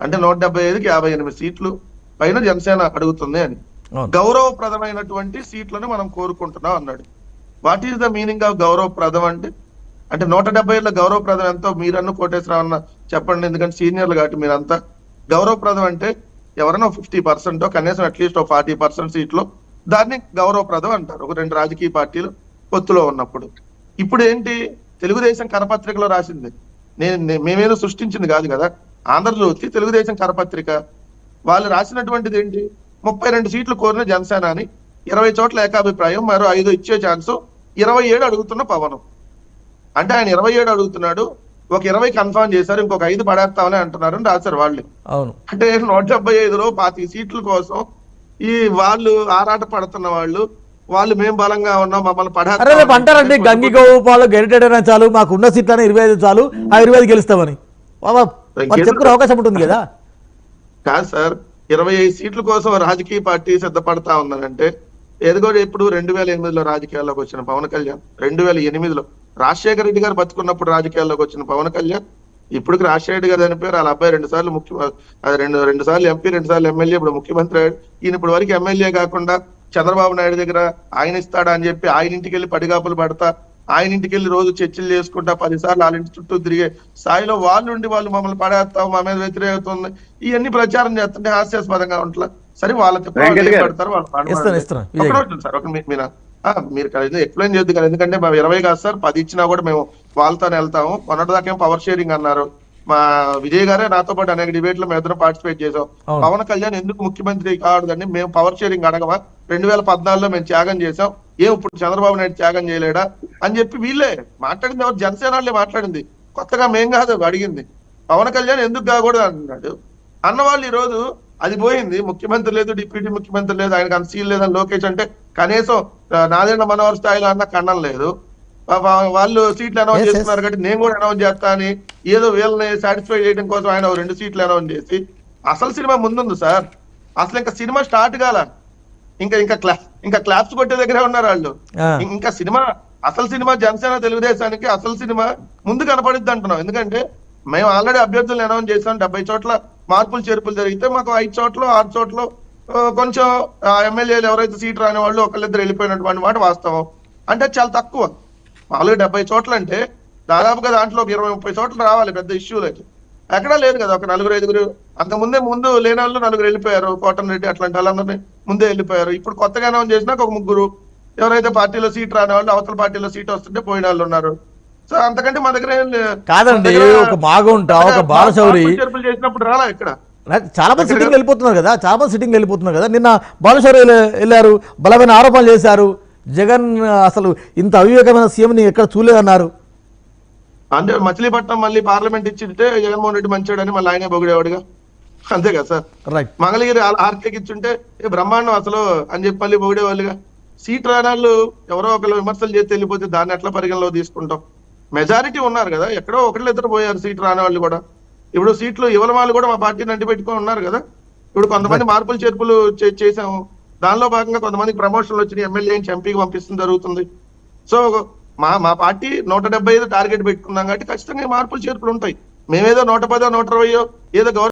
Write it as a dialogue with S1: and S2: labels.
S1: అంటే 175కి 58 సీట్లు పైన జనసేన అడుగుతుంది అని. గౌరవప్రదమైనటువంటి సీట్లను మనం కోరుకుంటున్నాం అన్నాడు. What is the meaning of గౌరవప్రదం అంటే? అంటే 170లో గౌరవప్రదం ఎంతో మీరన్ను కోటేశ్వరరావు అన్న చెప్పండి, ఎందుకంటే సీనియర్లు కాబట్టి మీరంతా. గౌరవప్రదం అంటే ఎవరైనా 50% కనీసం అట్లీస్ట్ 40% సీట్లు దాన్ని గౌరవప్రదం అంటారు ఒక 2 రాజకీయ పార్టీలు పొత్తులో ఉన్నప్పుడు. ఇప్పుడు ఏంటి, తెలుగుదేశం కరపత్రికలో రాసింది, మేమేదో సృష్టించింది కాదు కదా. ఆంధ్రజ్యోతి తెలుగుదేశం కరపత్రిక వాళ్ళు రాసినటువంటిది ఏంటి, 32 సీట్లు కోరిన జనసేన అని, 20 చోట్ల ఏకాభిప్రాయం, మరో 5 ఇచ్చే ఛాన్సు, 27 అడుగుతున్న పవన్. అంటే ఆయన 27 అడుగుతున్నాడు, ఒక 20 కన్ఫర్మ్ చేశారు, ఇంకొక 5 పడేస్తామని అంటున్నారు అని రాశారు వాళ్ళు.
S2: అవును.
S1: అంటే 175లో 25 సీట్ల కోసం ఈ వాళ్ళు ఆరాట పడుతున్న వాళ్ళు మేము బలంగా ఉన్నాం మమ్మల్ని
S2: రేపు అంటారండి గంగిగోపాలు గెలిటెడ్ చాలు, మాకు ఉన్న సీట్లని 25 చాలు, ఆ 25 గెలుస్తామని చెప్పుకునే అవకాశం ఉంటుంది కదా.
S1: కాదు సార్, 25 సీట్ల కోసం రాజకీయ పార్టీ సిద్ధపడతా ఉందనంటే ఎదుగో ఇప్పుడు 2008లో రాజకీయాల్లోకి వచ్చిన పవన్ కళ్యాణ్, 2008లో రాజశేఖర రెడ్డి గారు బతుకున్నప్పుడు రాజకీయాల్లోకి వచ్చిన పవన్ కళ్యాణ్, ఇప్పటికి రాజశేఖర రెడ్డి గారు చనిపోయారు, వాళ్ళ అబ్బాయి 2 సార్లు రెండు సార్లు ఎంపీ 2 సార్లు ఎమ్మెల్యే, ఇప్పుడు ముఖ్యమంత్రి అయ్యాడు. ఈయన ఇప్పుడు వరకు ఎమ్మెల్యే కాకుండా చంద్రబాబు నాయుడు దగ్గర ఆయన ఇస్తాడా అని చెప్పి ఆయన ఇంటికి వెళ్ళి పడిగాపులు పడతా, ఆయన ఇంటికి వెళ్ళి రోజు చర్చలు చేసుకుంటా 10 సార్లు వాళ్ళ ఇంటి చుట్టూ తిరిగే స్థాయిలో వాళ్ళు మమ్మల్ని పడేస్తాం, మా మీద వ్యతిరేకత ఉంది, ఇవన్నీ ప్రచారం చేస్తుంటే హాస్యాస్పదంగా ఉంటలా. సరే వాళ్ళకి పడతారు వాళ్ళు. సార్ ఒక మీరు ఎక్స్ప్లెయిన్ చేయొద్దు కదా, ఎందుకంటే మేము 20 కాదు సార్ 10 ఇచ్చినా కూడా మేము వాళ్ళతోనే వెళ్తాము. మొన్నటిదాకేం పవర్ షేరింగ్ అన్నారు. మా విజయ్ గారే నాతో పాటు అనేక డిబేట్లు మేము ఇద్దరు పార్టిసిపేట్ చేసాం. పవన్ కళ్యాణ్ ఎందుకు ముఖ్యమంత్రి కావద్దండి, మేము పవర్ షేరింగ్ అడగమా, 2014లో మేము త్యాగం చేసాం, ఇప్పుడు చంద్రబాబు నాయుడు త్యాగం చేయలేడా అని చెప్పి వీళ్ళే మాట్లాడింది. ఎవరు జనసేన వాళ్ళే మాట్లాడింది, కొత్తగా మేం కాదు అడిగింది. పవన్ కళ్యాణ్ ఎందుకు కాకూడదు అంటున్నాడు అన్నవాళ్ళు ఈ రోజు అది పోయింది. ముఖ్యమంత్రి లేదు, డిప్యూటీ ముఖ్యమంత్రి లేదు, ఆయనకు అంత సీల్ లేదని లోకేష్ అంటే కనీసం నాదేళ్ల మనోహర్ స్థాయిలో అన్న కన్నం లేదు. వాళ్ళు సీట్లు అనౌన్స్ చేస్తున్నారు కాబట్టి నేను కూడా అనౌన్స్ చేస్తా అని ఏదో వీళ్ళని సాటిస్ఫై చేయడం కోసం ఆయన 2 సీట్లు అనౌన్స్ చేసి, అసలు సినిమా ముందుంది సార్. అసలు ఇంకా సినిమా స్టార్ట్ కాల, ఇంకా క్లాప్స్ కొట్టే దగ్గరే ఉన్నారు వాళ్ళు. ఇంకా సినిమా, అసలు సినిమా జనసేన తెలుగుదేశానికి అసలు సినిమా ముందు కనపడిద్ది అంటున్నాం. ఎందుకంటే మేము ఆల్రెడీ అభ్యర్థులను అనౌన్స్ చేసాం, 70 చోట్ల మార్పులు చేర్పులు జరిగితే మాకు 5 చోట్ల 6 చోట్ల కొంచెం ఎమ్మెల్యేలు ఎవరైతే సీట్ రాని వాళ్ళు ఒకళ్ళిద్దరు వెళ్ళిపోయినటువంటి మాట వాస్తవం. అంటే చాలా తక్కువ. మామూలుగా 70 చోట్ల అంటే దాదాపుగా దాంట్లో ఒక 20-30 చోట్ల రావాలి పెద్ద ఇష్యూలు అయితే. ఎక్కడా లేదు కదా, ఒక 4-5 ముందు లేని వాళ్ళు 4 వెళ్ళిపోయారు, కోటన్ రెడ్డి అట్లాంటి వాళ్ళందరినీ ముందే వెళ్ళిపోయారు. ఇప్పుడు కొత్తగా అనౌన్స్ చేసినాక ఒక 3 ఎవరైతే పార్టీలో సీట్ రాని వాళ్ళు అవతల పార్టీలో సీట్ వస్తుంటే పోయిన వాళ్ళు ఉన్నారు. సో అంతకంటే మా దగ్గర
S2: కాదండి. ఒక మాగుంటా ఒక బాలశౌరి
S1: చేసినప్పుడు రాలా ఇక్కడ
S2: చాలా మంది సిట్టింగ్ వెళ్ళిపోతున్నారు కదా. నిన్న బాలశౌరి వెళ్ళారు, బలమైన ఆరోపణలు చేశారు. జగన్ అసలు ఇంత అవివేకమైన సీఎంని ఎక్కడ చూడలేదన్నారు.
S1: అంటే మచిలీపట్నం మళ్ళీ పార్లమెంట్ ఇచ్చింటే జగన్మోహన్ రెడ్డి మంచివాడని మళ్ళీ ఆయనే పొగిడేవాడుగా, అంతే కదా సార్. రైట్. మంగళగిరి ఆర్కేకి ఇచ్చుంటే బ్రహ్మాండం అసలు అని చెప్పి మళ్ళీ పొగిడేవాళ్ళుగా. సీట్ రానాళ్ళు ఎవరో ఒకళ్ళు విమర్శలు చేసి వెళ్ళిపోతే దాన్ని ఎట్లా పరిగణలో తీసుకుంటాం? మెజారిటీ ఉన్నారు కదా, ఎక్కడో 1-2 పోయారు సీట్ రాని వాళ్ళు కూడా. ఇప్పుడు సీట్లు ఇవ్వల వాళ్ళు కూడా మా పార్టీని అంటి పెట్టుకొని ఉన్నారు కదా. ఇప్పుడు కొంతమంది మార్పులు చేర్పులు చేసాము, దానిలో భాగంగా కొంతమందికి ప్రమోషన్లు వచ్చినాయి, ఎమ్మెల్యే నుంచి ఎంపీకి పంపిస్తుంది జరుగుతుంది. సో మా పార్టీ 175 టార్గెట్ పెట్టుకున్నాం కాబట్టి ఖచ్చితంగా మార్పులు చేర్పులు ఉంటాయి. మేమేదో 110 120 ఏదో